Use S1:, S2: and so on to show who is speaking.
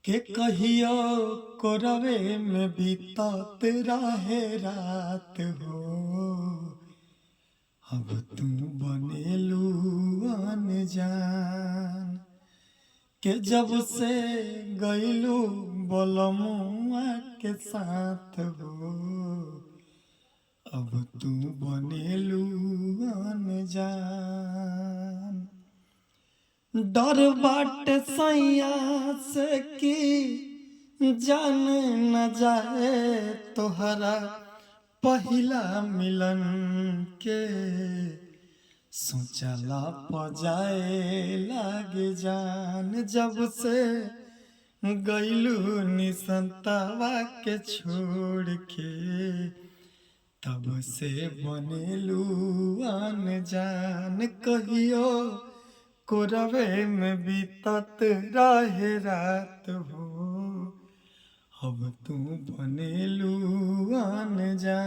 S1: के कहियो कोरवे में बीतत रहे रात हो। अब तू बनेलू अनजान के जब से गईलू बोलमुआ के साथ हो। अब तू बनेलू अनजान डर बाट सैया से की जान न जाए तोहरा पहिला मिलन के सोचला पजाए लागे जान जब से गईलू निसंतावा के छोड़ के तब से बनेलू अनजान कहियो कोरवे में बीतत रहे रात हो। अब तू बनेलू अनजान।